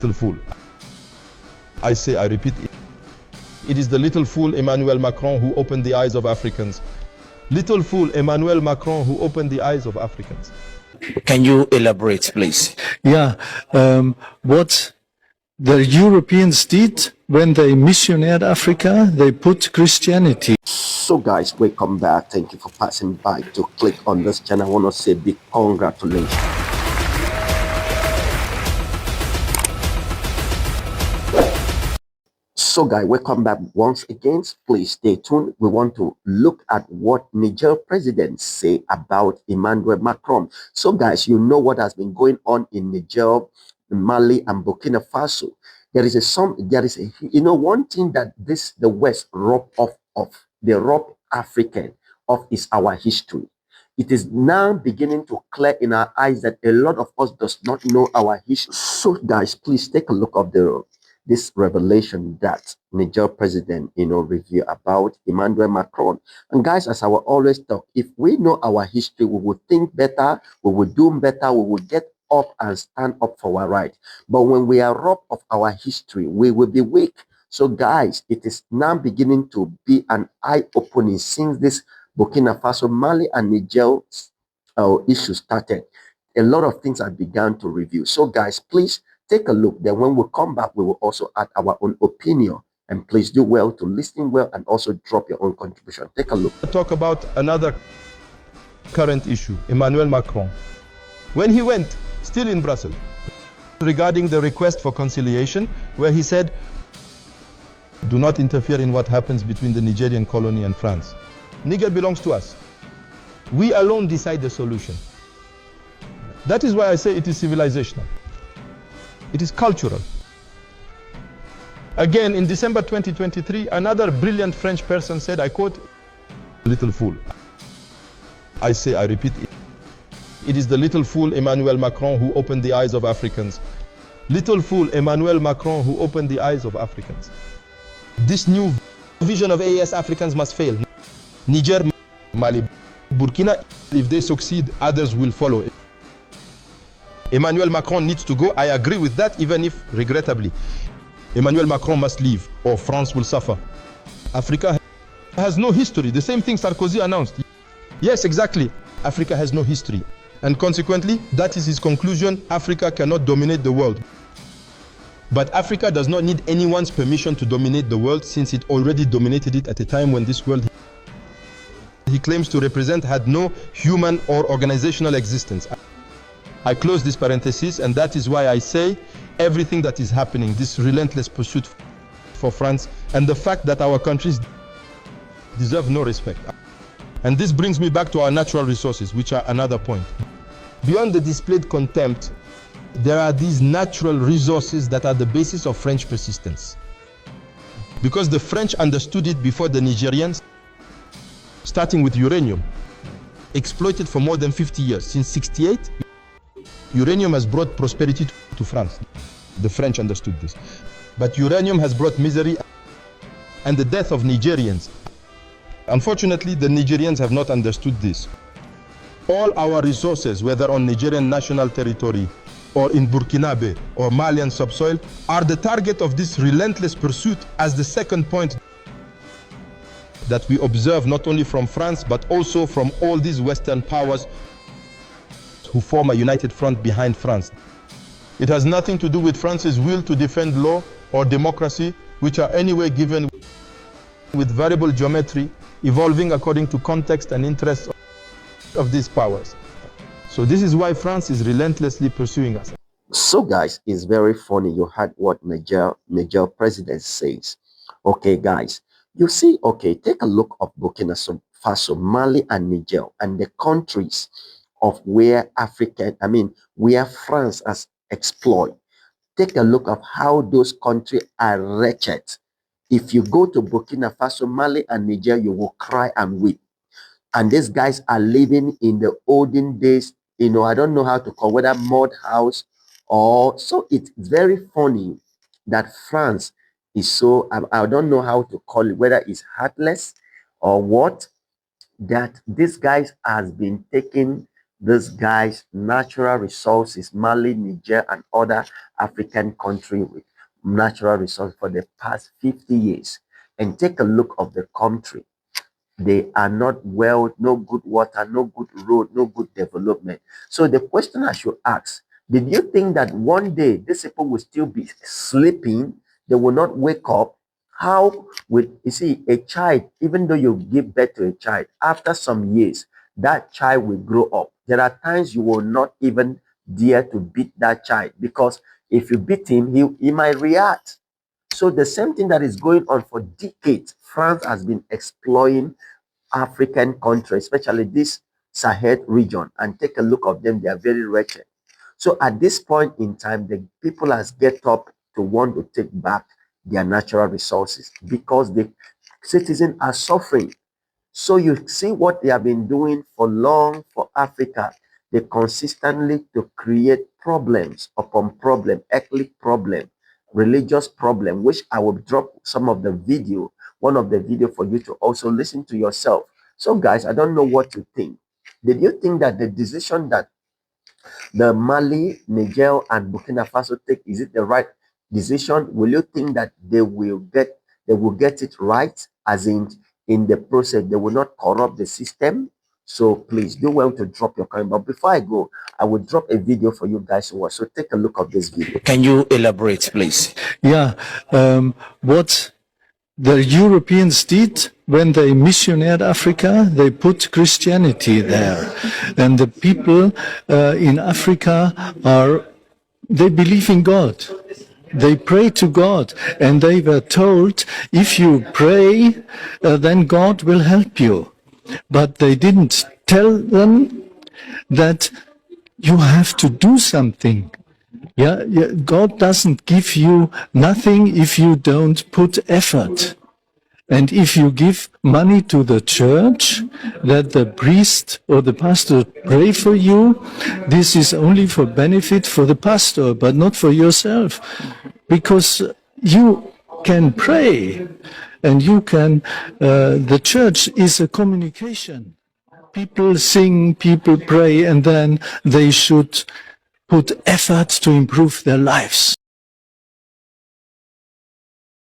little fool. I say, I repeat, it is the little fool Emmanuel Macron who opened the eyes of Africans. Little fool Emmanuel Macron who opened the eyes of Africans. Can you elaborate, please? Yeah, what the Europeans did when they missionared Africa, they put Christianity. So guys, welcome back. Thank you for passing by to click on this channel. I want to say big congratulations. So guys, welcome back once again. Please stay tuned. We want to look at what Niger president say about Emmanuel Macron. So guys, you know what has been going on in Niger, Mali, and Burkina Faso. There is one thing that the West rob off of. They rob African of is our history. It is now beginning to clear in our eyes that a lot of us does not know our history. So guys, please take a look of this revelation that Niger president, review about Emmanuel Macron. And guys, as I will always talk, if we know our history, we will think better, we will do better, we will get up and stand up for our right. But when we are robbed of our history, we will be weak. So guys, it is now beginning to be an eye-opening since this Burkina Faso, Mali, and Niger issue started. A lot of things have begun to review. So guys, please take a look. Then when we come back, we will also add our own opinion. And please do well to listen well and also drop your own contribution. Take a look. Talk about another current issue, Emmanuel Macron. When he went, still in Brussels, regarding the request for conciliation, where he said, do not interfere in what happens between the Nigerian colony and France. Niger belongs to us. We alone decide the solution. That is why I say it is civilizational. It is cultural. Again, in December 2023, another brilliant French person said, I quote, little fool. I say, I repeat, it is the little fool Emmanuel Macron who opened the eyes of Africans. Little fool Emmanuel Macron who opened the eyes of Africans. This new vision of AES Africans must fail. Niger, Mali, Burkina, if they succeed, others will follow. Emmanuel Macron needs to go. I agree with that, even if regrettably. Emmanuel Macron must leave or France will suffer. Africa has no history. The same thing Sarkozy announced. Yes, exactly. Africa has no history. And consequently, that is his conclusion. Africa cannot dominate the world. But Africa does not need anyone's permission to dominate the world, since it already dominated it at a time when this world he claims to represent had no human or organizational existence. I close this parenthesis, and that is why I say everything that is happening, this relentless pursuit for France, and the fact that our countries deserve no respect. And this brings me back to our natural resources, which are another point. Beyond the displayed contempt, there are these natural resources that are the basis of French persistence. Because the French understood it before the Nigerians, starting with uranium, exploited for more than 50 years. Since 68, uranium has brought prosperity to France. The French understood this. But uranium has brought misery and the death of Nigerians. Unfortunately, the Nigerians have not understood this. All our resources, whether on Nigerian national territory or in Burkinabe or Malian subsoil, are the target of this relentless pursuit, as the second point that we observe not only from France but also from all these Western powers who form a united front behind France. It has nothing to do with France's will to defend law or democracy, which are anyway given with variable geometry, evolving according to context and interests of these powers. So this is why France is relentlessly pursuing us. So guys, it's very funny. You heard what Niger president says. Okay, guys, you see, okay, take a look of Burkina Faso, Mali, and Niger, and the countries of where where France has exploited. Take a look of how those countries are wretched. If you go to Burkina Faso, Mali, and Niger, you will cry and weep. And these guys are living in the olden days, I don't know how to call, whether mud house or so. It's very funny that France is so, I don't know how to call it, whether it's heartless or what, that this guys has been taking This guy's natural resources, Mali, Niger, and other African countries with natural resources for the past 50 years. And take a look of the country. They are not well, no good water, no good road, no good development. So the question I should ask, did you think that one day these people will still be sleeping? They will not wake up? How would you see a child, even though you give birth to a child, after some years, that child will grow up. There are times you will not even dare to beat that child because if you beat him, he might react. So the same thing that is going on for decades, France has been exploiting African countries, especially this Sahel region, and take a look of them. They are very wretched. So at this point in time, the people has get up to want to take back their natural resources because the citizens are suffering. So you see what they have been doing for long for Africa. They consistently to create problems upon problem, ethnic problem, religious problem, which I will drop some of the video, one of the video for you to also listen to yourself. So guys, I don't know what you think. Did you think that the decision that the Mali, Niger, and Burkina Faso take, is it the right decision? Will you think that they will get it right, as in the process they will not corrupt the system? So please do well to drop your comment. But before I go, I will drop a video for you guys to watch. So take a look of this video. Can you elaborate, please? Yeah, what the Europeans did when they missionated Africa, they put Christianity there. And the people in Africa they believe in God. They pray to God. And they were told, if you pray, then God will help you. But they didn't tell them that you have to do something. Yeah, God doesn't give you nothing if you don't put effort. And if you give money to the church, that the priest or the pastor pray for you, this is only for benefit for the pastor, but not for yourself. Because you can pray, and you can, the church is a communication. People sing, people pray, and then they should put effort to improve their lives.